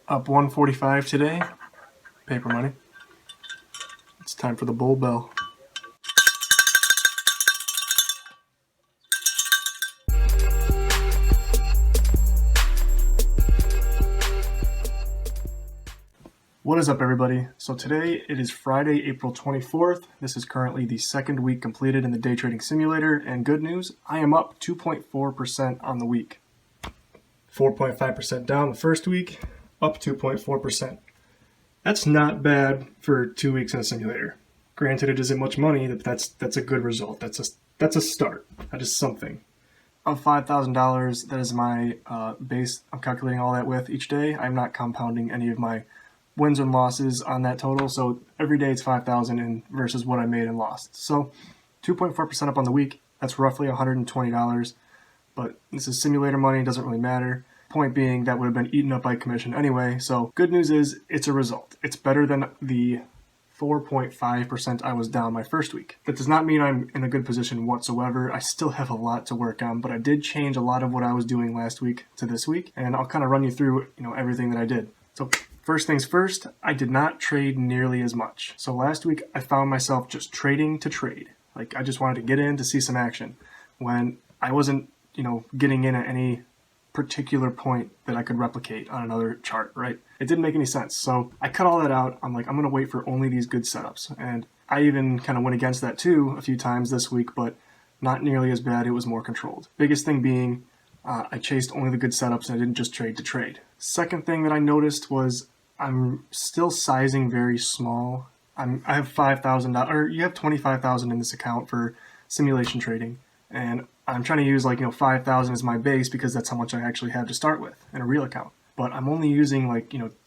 Up 145 today. Paper money. It's time for the bull bell. What is up, everybody? So today it is Friday, April 24th. This is currently the second week completed in the day trading simulator, and good news, I am up 2.4% on the week. 4.5% down the first week, up 2.4%. That's not bad for 2 weeks in a simulator. Granted, it isn't much money, but that's a good result. That's a start. That is something. Of $5,000, that is my base. I'm calculating all that with each day. I'm not compounding any of my wins and losses on that total. So every day it's 5,000 and versus what I made and lost. So 2.4% up on the week. That's roughly $120. But this is simulator money. It doesn't really matter. Point being, that would have been eaten up by commission anyway. So good news is it's a result. It's better than the 4.5% I was down my first week. That does not mean I'm in a good position whatsoever. I still have a lot to work on, but I did change a lot of what I was doing last week to this week, and I'll kind of run you through, everything that I did. So first things first, I did not trade nearly as much. So last week I found myself just trading to trade. Like I just wanted to get in to see some action when I wasn't, getting in at any particular point that I could replicate on another chart, right? It didn't make any sense. So I cut all that out. I'm like, I'm going to wait for only these good setups. And I even kind of went against that too a few times this week, but not nearly as bad. It was more controlled. Biggest thing being, I chased only the good setups and I didn't just trade to trade. Second thing that I noticed was I'm still sizing very small. I have $5,000, or you have $25,000 in this account for simulation trading, and I'm trying to use 5,000 as my base because that's how much I actually have to start with in a real account. But I'm only using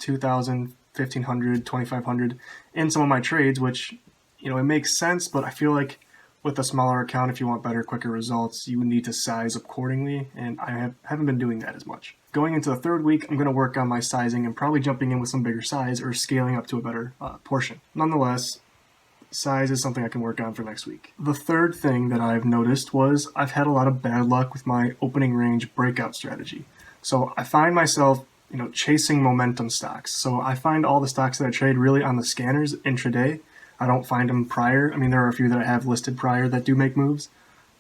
2,000, 1,500, 2,500 in some of my trades, which it makes sense. But I feel like with a smaller account, if you want better, quicker results, you would need to size accordingly, and I haven't been doing that as much. Going into the third week, I'm going to work on my sizing and probably jumping in with some bigger size or scaling up to a better portion. Nonetheless, size is something I can work on for next week. The third thing that I've noticed was I've had a lot of bad luck with my opening range breakout strategy. So I find myself, chasing momentum stocks. So I find all the stocks that I trade really on the scanners intraday. I don't find them prior. I mean, there are a few that I have listed prior that do make moves,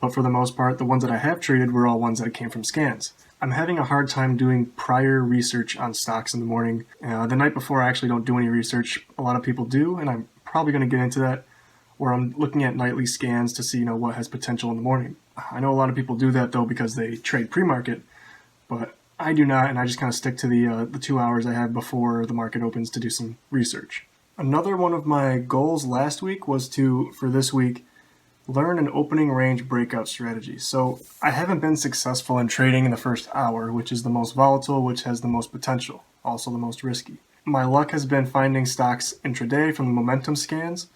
but for the most part, the ones that I have traded were all ones that came from scans. I'm having a hard time doing prior research on stocks in the morning. The night before, I actually don't do any research. A lot of people do, and I'm probably going to get into that, where I'm looking at nightly scans to see, what has potential in the morning. I know a lot of people do that, though, because they trade pre-market, but I do not, and I just kind of stick to the 2 hours I have before the market opens to do some research. Another one of my goals last week was to, for this week, learn an opening range breakout strategy. So I haven't been successful in trading in the first hour, which is the most volatile, which has the most potential, also the most risky. My luck has been finding stocks intraday from the momentum scans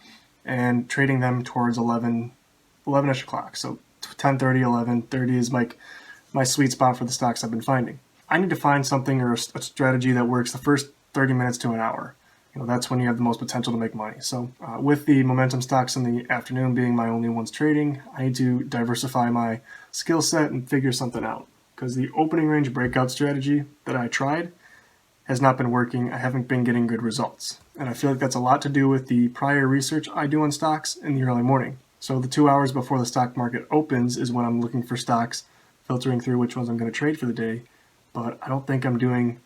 and trading them towards 11-ish o'clock. So 10:30, 11:30 is my sweet spot for the stocks I've been finding. I need to find something or a strategy that works the first 30 minutes to an hour. That's when you have the most potential to make money. So with the momentum stocks in the afternoon being my only ones trading, I need to diversify my skill set and figure something out. Because the opening range breakout strategy that I tried has not been working. I haven't been getting good results. And I feel like that's a lot to do with the prior research I do on stocks in the early morning. So the 2 hours before the stock market opens is when I'm looking for stocks, filtering through which ones I'm going to trade for the day. But I don't think I'm doing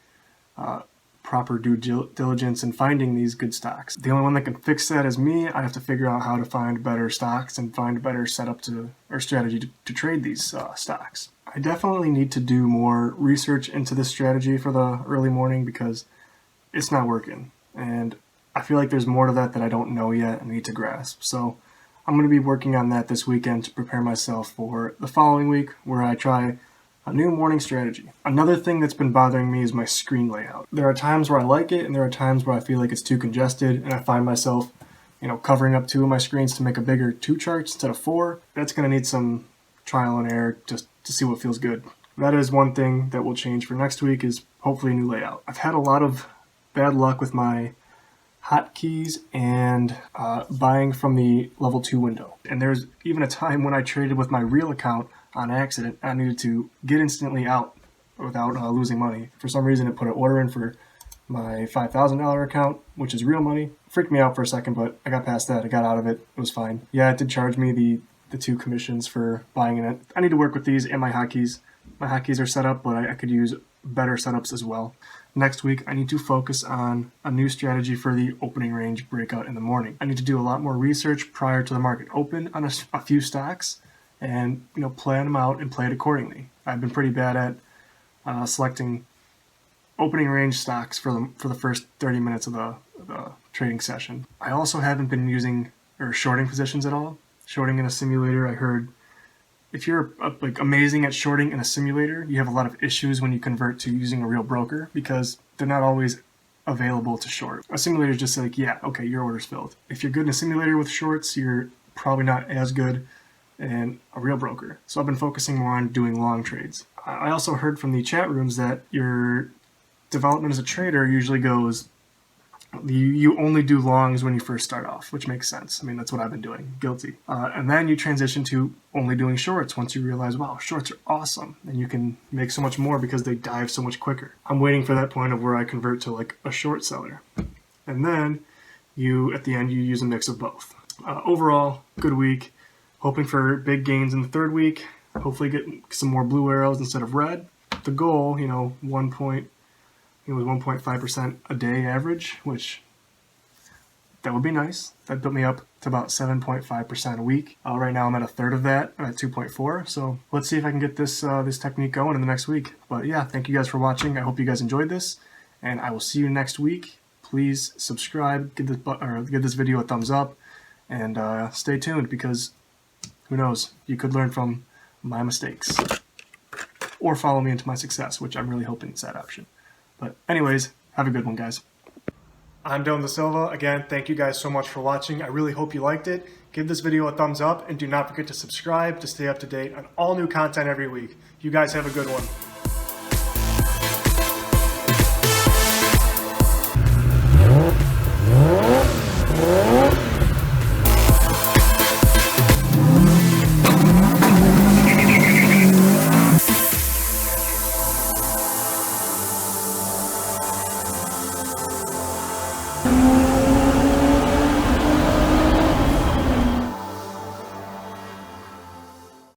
proper due diligence in finding these good stocks. The only one that can fix that is me. I have to figure out how to find better stocks and find a better setup or strategy to trade these stocks. I definitely need to do more research into this strategy for the early morning because it's not working. And I feel like there's more to that I don't know yet and need to grasp. So I'm going to be working on that this weekend to prepare myself for the following week where I try a new morning strategy. Another thing that's been bothering me is my screen layout. There are times where I like it and there are times where I feel like it's too congested and I find myself, covering up 2 of my screens to make a bigger 2 charts instead of 4. That's going to need some trial and error just to see what feels good. That is one thing that will change for next week is hopefully a new layout. I've had a lot of bad luck with my hotkeys and buying from the level 2 window. And there's even a time when I traded with my real account on accident. I needed to get instantly out without losing money. For some reason, it put an order in for my $5,000 account, which is real money. Freaked me out for a second, but I got past that. I got out of it. It was fine. Yeah, it did charge me the 2 commissions for buying it. I need to work with these and my hotkeys. My hotkeys are set up, but I could use better setups as well. Next week, I need to focus on a new strategy for the opening range breakout in the morning. I need to do a lot more research prior to the market open on a few stocks and plan them out and play it accordingly. I've been pretty bad at selecting opening range stocks for the first 30 minutes of the trading session. I also haven't been using or shorting positions at all. Shorting in a simulator, I heard if you're like amazing at shorting in a simulator, you have a lot of issues when you convert to using a real broker because they're not always available to short. A simulator is just like, yeah, okay, your order's filled. If you're good in a simulator with shorts, you're probably not as good in a real broker. So I've been focusing more on doing long trades. I also heard from the chat rooms that your development as a trader usually goes, you only do longs when you first start off, which makes sense. I mean, that's what I've been doing. Guilty. And then you transition to only doing shorts once you realize, wow, shorts are awesome. And you can make so much more because they dive so much quicker. I'm waiting for that point of where I convert to like a short seller. And then at the end, you use a mix of both. Overall, good week. Hoping for big gains in the third week. Hopefully get some more blue arrows instead of red. The goal, was 1.5% a day average, which that would be nice. That put me up to about 7.5% a week. Right now I'm at a third of that. I'm at 2.4. So let's see if I can get this technique going in the next week. But yeah, thank you guys for watching. I hope you guys enjoyed this, and I will see you next week. Please subscribe, give this video a thumbs up, and stay tuned because who knows, you could learn from my mistakes or follow me into my success, which I'm really hoping is that option. But anyways, have a good one, guys. I'm Dylon Da Silva. Again, thank you guys so much for watching. I really hope you liked it. Give this video a thumbs up and do not forget to subscribe to stay up to date on all new content every week. You guys have a good one.